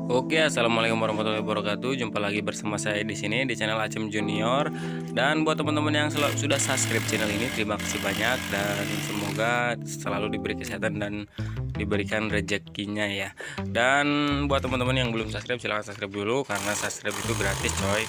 Oke, assalamualaikum warahmatullahi wabarakatuh. Jumpa lagi bersama saya di sini di channel Acem Junior. Dan buat teman-teman yang sudah subscribe channel ini, terima kasih banyak dan semoga selalu diberi kesehatan dan diberikan rezekinya ya. Dan buat teman-teman yang belum subscribe, silahkan subscribe dulu karena subscribe itu gratis, coy.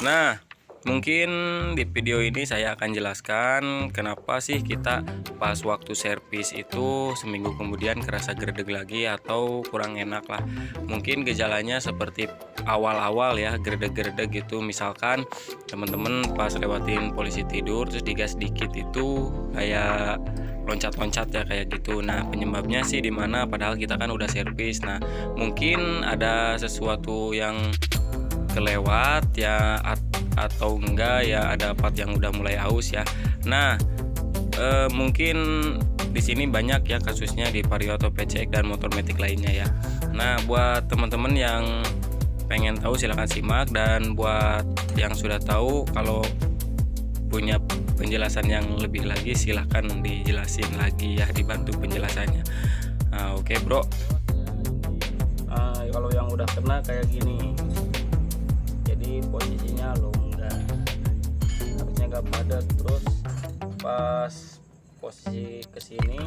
Nah, mungkin di video ini saya akan jelaskan kenapa sih kita pas waktu servis itu seminggu kemudian kerasa gerdeg lagi atau kurang enak lah. Mungkin gejalanya seperti awal-awal ya, gerdeg-gerdeg gitu. Misalkan teman-teman pas lewatin polisi tidur terus digas dikit itu kayak loncat-loncat ya kayak gitu. Nah, penyebabnya sih dimana padahal kita kan udah servis. Nah, mungkin ada sesuatu yang kelewat ya atau enggak ya, ada part yang udah mulai aus ya. Nah, mungkin di sini banyak ya kasusnya di Vario atau PCX dan motor matic lainnya ya. Nah, buat teman-teman yang pengen tahu silahkan simak, dan buat yang sudah tahu kalau punya penjelasan yang lebih lagi silahkan dijelasin lagi ya, dibantu penjelasannya. Nah, oke bro. Kalau yang udah kena kayak gini, jadi posisinya longgar, harusnya nggak padat. Terus pas posisi kesini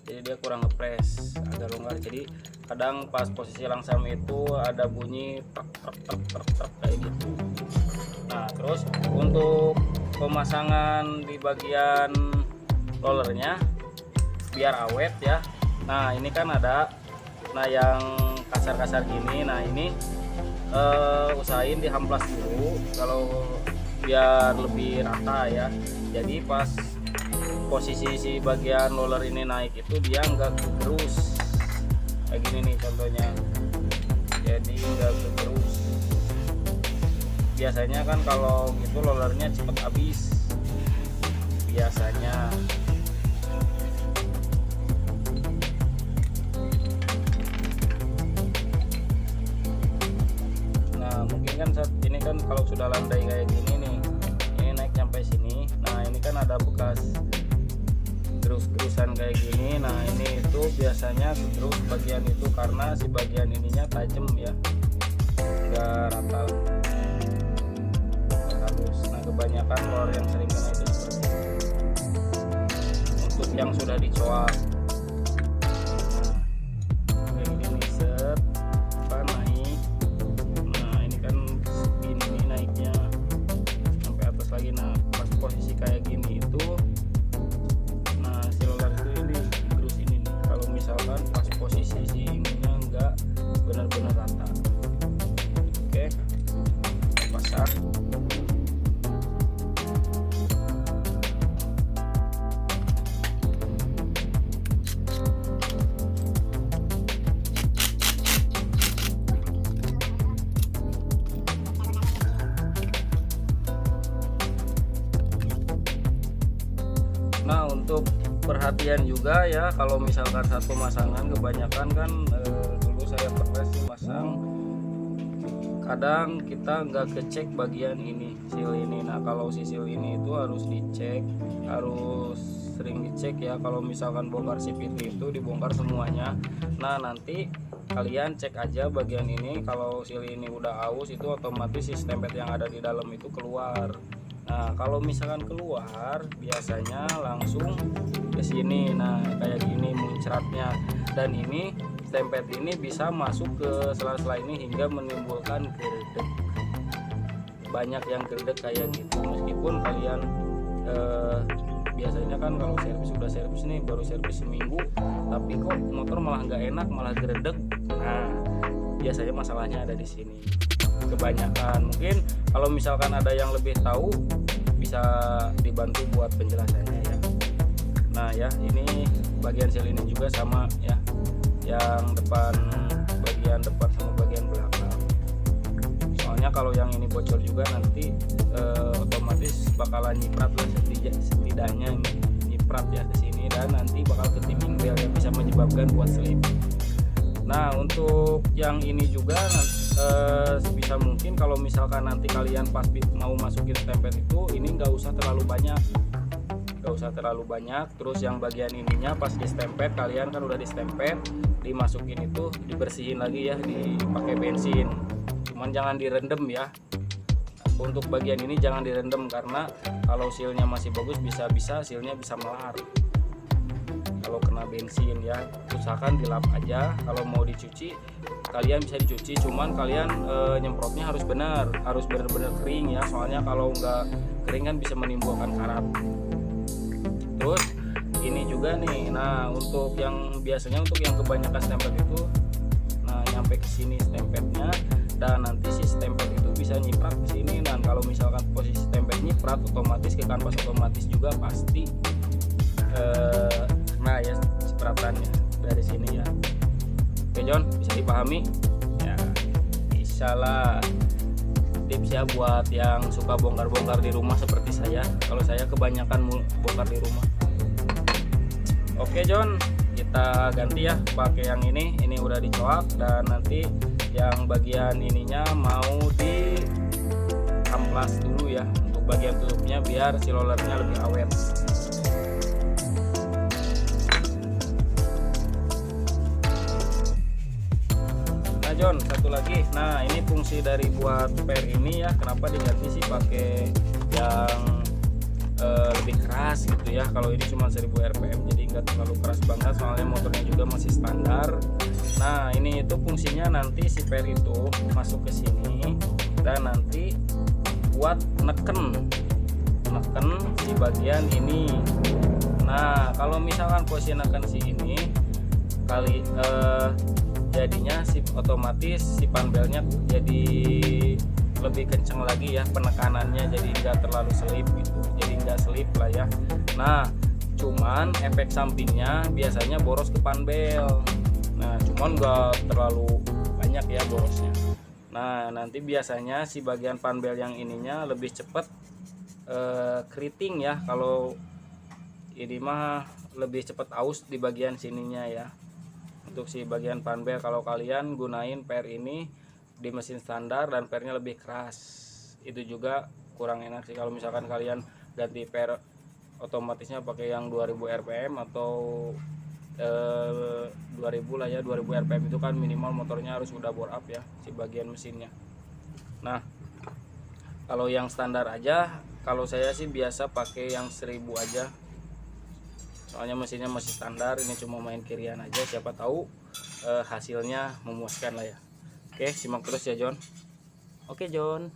jadi dia kurang ngepres, agak longgar. Jadi kadang pas posisi langsam itu ada bunyi truk kayak gitu. Nah, terus untuk pemasangan di bagian rollernya biar awet ya. Nah, ini kan ada yang kasar-kasar gini. Nah, ini usahain dihamplas dulu kalau biar lebih rata ya. Jadi pas posisi si bagian roller ini naik itu dia nggak terus kayak gini nih contohnya, jadi nggak terus. Biasanya kan kalau gitu rollernya cepet habis biasanya. Mungkin kan saat ini kan kalau sudah landai kayak gini nih, ini naik sampai sini. Nah, ini kan ada bekas gerus-gerusan kayak gini. Nah, ini itu biasanya terus bagian itu karena si bagian ininya tajam ya, enggak rata, halus. Nah, kebanyakan roller yang sering kena itu seperti itu. Untuk yang sudah dicoak, posisi kayak gini itu, nah si roller itu ini gerus ini nih, kalau misalkan pas posisi si ininya enggak benar-benar rata. Oke, pasang. Nah, untuk perhatian juga ya, kalau misalkan saat pemasangan kebanyakan kan dulu saya pernah sih masang, kadang kita nggak kecek bagian ini, seal ini. Nah, kalau si seal ini itu harus dicek, harus sering dicek ya. Kalau misalkan bongkar CVT itu dibongkar semuanya. Nah, nanti kalian cek aja bagian ini, kalau seal ini udah aus itu otomatis si stempet yang ada di dalam itu keluar. Nah, kalau misalkan keluar biasanya langsung ke sini. Nah, kayak gini muncratnya, dan ini stempet ini bisa masuk ke sela-sela ini hingga menimbulkan gerdeg. Banyak yang gerdeg kayak gitu, meskipun kalian biasanya kan kalau servis udah servis nih, baru servis seminggu tapi kok motor malah nggak enak, malah gerdeg. Nah, biasanya masalahnya ada di sini kebanyakan. Mungkin kalau misalkan ada yang lebih tahu bisa dibantu buat penjelasannya ya. Nah ya, ini bagian seal ini juga sama ya, yang depan, bagian depan sama bagian belakang. Soalnya kalau yang ini bocor juga nanti otomatis bakalan nyiprat lah, setidaknya nyiprat ya ke sini, dan nanti bakal ke timing bel yang bisa menyebabkan buat slip. Nah, untuk yang ini juga sebisa mungkin kalau misalkan nanti kalian pas mau masukin stempel itu, ini nggak usah terlalu banyak gak usah terlalu banyak. Terus yang bagian ininya pas distempet, kalian kan udah distempet, dimasukin itu dibersihin lagi ya, dipakai bensin, cuman jangan direndam ya. Untuk bagian ini jangan direndam karena kalau sealnya masih bagus bisa-bisa sealnya bisa melar kalau kena bensin ya. Usahakan dilap aja. Kalau mau dicuci kalian bisa dicuci, cuman kalian nyemprotnya harus benar-benar kering ya, soalnya kalau nggak kering kan bisa menimbulkan karat. Terus ini juga nih, nah untuk yang biasanya untuk yang kebanyakan stempel itu, nah nyampe ke sini stempelnya, dan nanti si stempel itu bisa nyiprat di sini. Dan kalau misalkan posisi stempel nyiprat, otomatis ke kanvas otomatis juga pasti nah ya cipratannya dari sini ya. Oke John, bisa dipahami ya? Bisa lah. Tips ya buat yang suka bongkar-bongkar di rumah seperti saya. Kalau saya kebanyakan bongkar di rumah. Oke John, kita ganti ya pakai yang ini udah dicoak, dan nanti yang bagian ininya mau di amplas dulu ya, untuk bagian tutupnya biar si rollernya lebih awet. Nah John, satu lagi, nah ini fungsi dari buat per ini ya, kenapa diganti sih pakai yang lebih keras gitu ya. Kalau ini cuma 1000 rpm jadi nggak terlalu keras banget, soalnya motornya juga masih standar. Nah ini itu fungsinya nanti si per itu masuk ke sini dan nanti buat neken si bagian ini. Nah kalau misalkan posisi neken si ini jadinya si otomatis si panbelnya jadi lebih kenceng lagi ya penekanannya, jadi nggak terlalu selip gitu, jadi nggak selip lah ya. Nah cuman efek sampingnya biasanya boros ke panbel. Nah cuman nggak terlalu banyak ya borosnya. Nah nanti biasanya si bagian panbel yang ininya lebih cepet keriting ya, kalau ini mah lebih cepet aus di bagian sininya ya. Untuk si bagian panbel kalau kalian gunain per ini di mesin standar dan pernya lebih keras, itu juga kurang enak sih. Kalau misalkan kalian ganti per otomatisnya pakai yang 2000 rpm atau 2000 lah ya, 2000 rpm itu kan minimal motornya harus udah bore up ya si bagian mesinnya. Nah kalau yang standar aja, kalau saya sih biasa pakai yang 1000 aja, soalnya mesinnya masih standar. Ini cuma main kirian aja, siapa tahu hasilnya memuaskan lah ya. Oke, simak terus ya John. Oke John.